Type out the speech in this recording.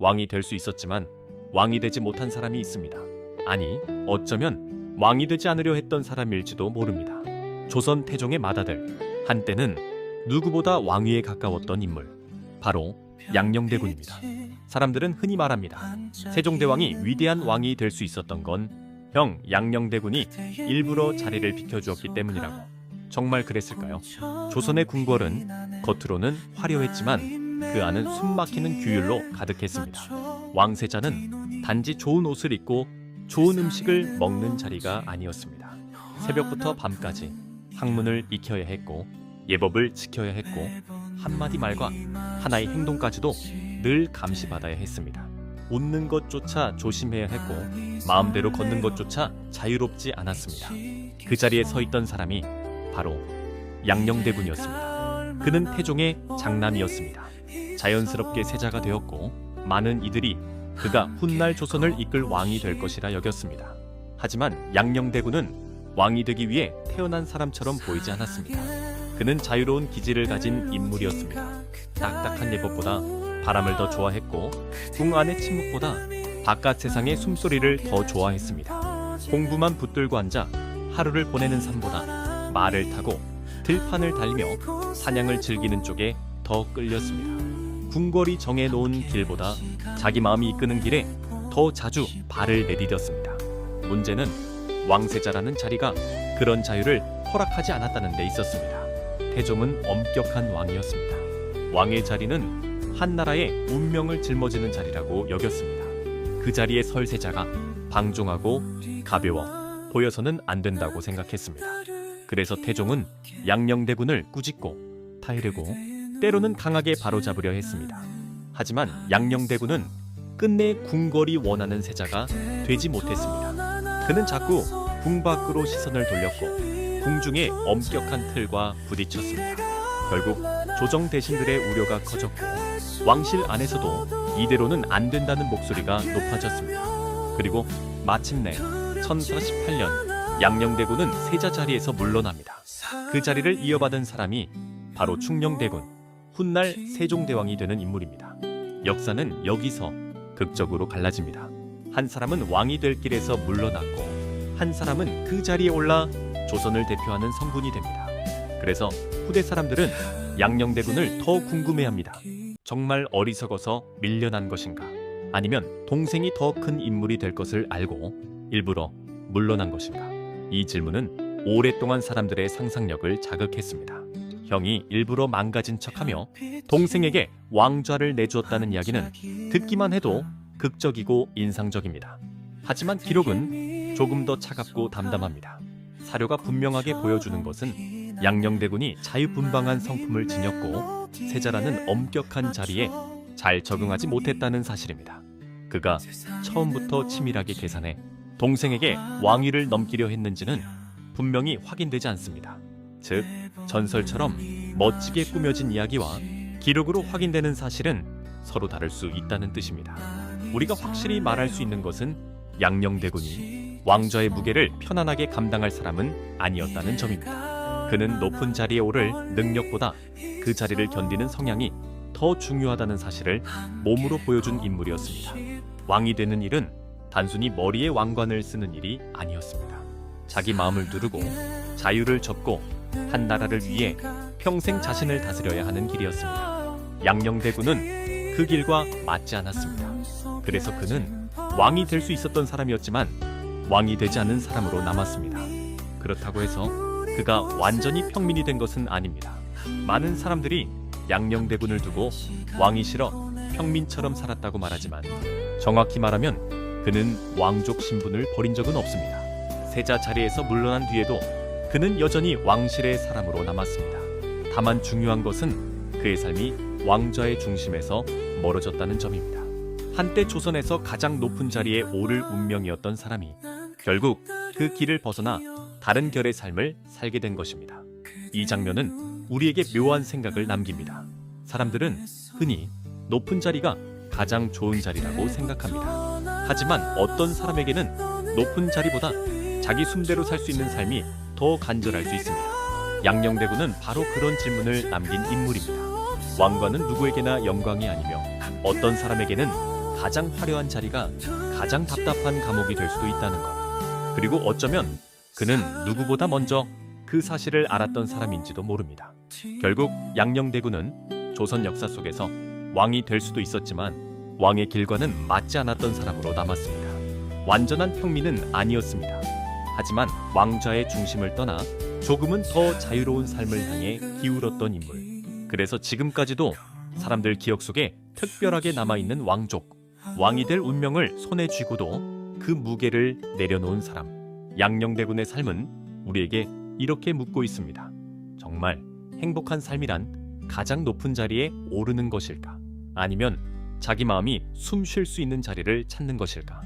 왕이 될 수 있었지만 왕이 되지 못한 사람이 있습니다. 아니, 어쩌면 왕이 되지 않으려 했던 사람일지도 모릅니다. 조선 태종의 맏아들, 한때는 누구보다 왕위에 가까웠던 인물, 바로 양녕대군입니다. 사람들은 흔히 말합니다. 세종대왕이 위대한 왕이 될 수 있었던 건 형 양녕대군이 일부러 자리를 비켜주었기 때문이라고. 정말 그랬을까요? 조선의 궁궐은 겉으로는 화려했지만 그 안은 숨막히는 규율로 가득했습니다. 왕세자는 단지 좋은 옷을 입고 좋은 음식을 먹는 자리가 아니었습니다. 새벽부터 밤까지 학문을 익혀야 했고 예법을 지켜야 했고 한마디 말과 하나의 행동까지도 늘 감시받아야 했습니다. 웃는 것조차 조심해야 했고 마음대로 걷는 것조차 자유롭지 않았습니다. 그 자리에 서 있던 사람이 바로 양녕대군이었습니다. 그는 태종의 장남이었습니다. 자연스럽게 세자가 되었고 많은 이들이 그가 훗날 조선을 이끌 왕이 될 것이라 여겼습니다. 하지만 양녕대군은 왕이 되기 위해 태어난 사람처럼 보이지 않았습니다. 그는 자유로운 기질을 가진 인물이었습니다. 딱딱한 예법보다 바람을 더 좋아했고 궁 안의 침묵보다 바깥 세상의 숨소리를 더 좋아했습니다. 공부만 붙들고 앉아 하루를 보내는 삶보다 말을 타고 들판을 달리며 사냥을 즐기는 쪽에 더 끌렸습니다. 궁궐이 정해놓은 길보다 자기 마음이 이끄는 길에 더 자주 발을 내디뎠습니다. 문제는 왕세자라는 자리가 그런 자유를 허락하지 않았다는 데 있었습니다. 태종은 엄격한 왕이었습니다. 왕의 자리는 한 나라의 운명을 짊어지는 자리라고 여겼습니다. 그 자리에 설 세자가 방종하고 가벼워 보여서는 안 된다고 생각했습니다. 그래서 태종은 양녕대군을 꾸짖고 타이르고 때로는 강하게 바로잡으려 했습니다. 하지만 양녕대군은 끝내 궁궐이 원하는 세자가 되지 못했습니다. 그는 자꾸 궁 밖으로 시선을 돌렸고 궁중의 엄격한 틀과 부딪혔습니다. 결국 조정 대신들의 우려가 커졌고 왕실 안에서도 이대로는 안 된다는 목소리가 높아졌습니다. 그리고 마침내 1048년 양녕대군은 세자 자리에서 물러납니다. 그 자리를 이어받은 사람이 바로 충녕대군, 훗날 세종대왕이 되는 인물입니다. 역사는 여기서 극적으로 갈라집니다. 한 사람은 왕이 될 길에서 물러났고 한 사람은 그 자리에 올라 조선을 대표하는 성군이 됩니다. 그래서 후대 사람들은 양녕대군을 더 궁금해합니다. 정말 어리석어서 밀려난 것인가? 아니면 동생이 더 큰 인물이 될 것을 알고 일부러 물러난 것인가? 이 질문은 오랫동안 사람들의 상상력을 자극했습니다. 형이 일부러 망가진 척하며 동생에게 왕좌를 내주었다는 이야기는 듣기만 해도 극적이고 인상적입니다. 하지만 기록은 조금 더 차갑고 담담합니다. 사료가 분명하게 보여주는 것은 양녕대군이 자유분방한 성품을 지녔고 세자라는 엄격한 자리에 잘 적응하지 못했다는 사실입니다. 그가 처음부터 치밀하게 계산해 동생에게 왕위를 넘기려 했는지는 분명히 확인되지 않습니다. 즉, 전설처럼 멋지게 꾸며진 이야기와 기록으로 확인되는 사실은 서로 다를 수 있다는 뜻입니다. 우리가 확실히 말할 수 있는 것은 양녕대군이 왕좌의 무게를 편안하게 감당할 사람은 아니었다는 점입니다. 그는 높은 자리에 오를 능력보다 그 자리를 견디는 성향이 더 중요하다는 사실을 몸으로 보여준 인물이었습니다. 왕이 되는 일은 단순히 머리에 왕관을 쓰는 일이 아니었습니다. 자기 마음을 누르고 자유를 접고 한 나라를 위해 평생 자신을 다스려야 하는 길이었습니다. 양녕대군은 그 길과 맞지 않았습니다. 그래서 그는 왕이 될 수 있었던 사람이었지만 왕이 되지 않은 사람으로 남았습니다. 그렇다고 해서 그가 완전히 평민이 된 것은 아닙니다. 많은 사람들이 양녕대군을 두고 왕이 싫어 평민처럼 살았다고 말하지만 정확히 말하면 그는 왕족 신분을 버린 적은 없습니다. 세자 자리에서 물러난 뒤에도 그는 여전히 왕실의 사람으로 남았습니다. 다만 중요한 것은 그의 삶이 왕좌의 중심에서 멀어졌다는 점입니다. 한때 조선에서 가장 높은 자리에 오를 운명이었던 사람이 결국 그 길을 벗어나 다른 결의 삶을 살게 된 것입니다. 이 장면은 우리에게 묘한 생각을 남깁니다. 사람들은 흔히 높은 자리가 가장 좋은 자리라고 생각합니다. 하지만 어떤 사람에게는 높은 자리보다 자기 숨대로 살 수 있는 삶이 더 간절할 수 있습니다. 양녕대군은 바로 그런 질문을 남긴 인물입니다. 왕관은 누구에게나 영광이 아니며 어떤 사람에게는 가장 화려한 자리가 가장 답답한 감옥이 될 수도 있다는 것. 그리고 어쩌면 그는 누구보다 먼저 그 사실을 알았던 사람인지도 모릅니다. 결국 양녕대군은 조선 역사 속에서 왕이 될 수도 있었지만 왕의 길과는 맞지 않았던 사람으로 남았습니다. 완전한 평민은 아니었습니다. 하지만 왕좌의 중심을 떠나 조금은 더 자유로운 삶을 향해 기울었던 인물. 그래서 지금까지도 사람들 기억 속에 특별하게 남아있는 왕족, 왕이 될 운명을 손에 쥐고도 그 무게를 내려놓은 사람. 양녕대군의 삶은 우리에게 이렇게 묻고 있습니다. 정말 행복한 삶이란 가장 높은 자리에 오르는 것일까? 아니면 자기 마음이 숨 쉴 수 있는 자리를 찾는 것일까?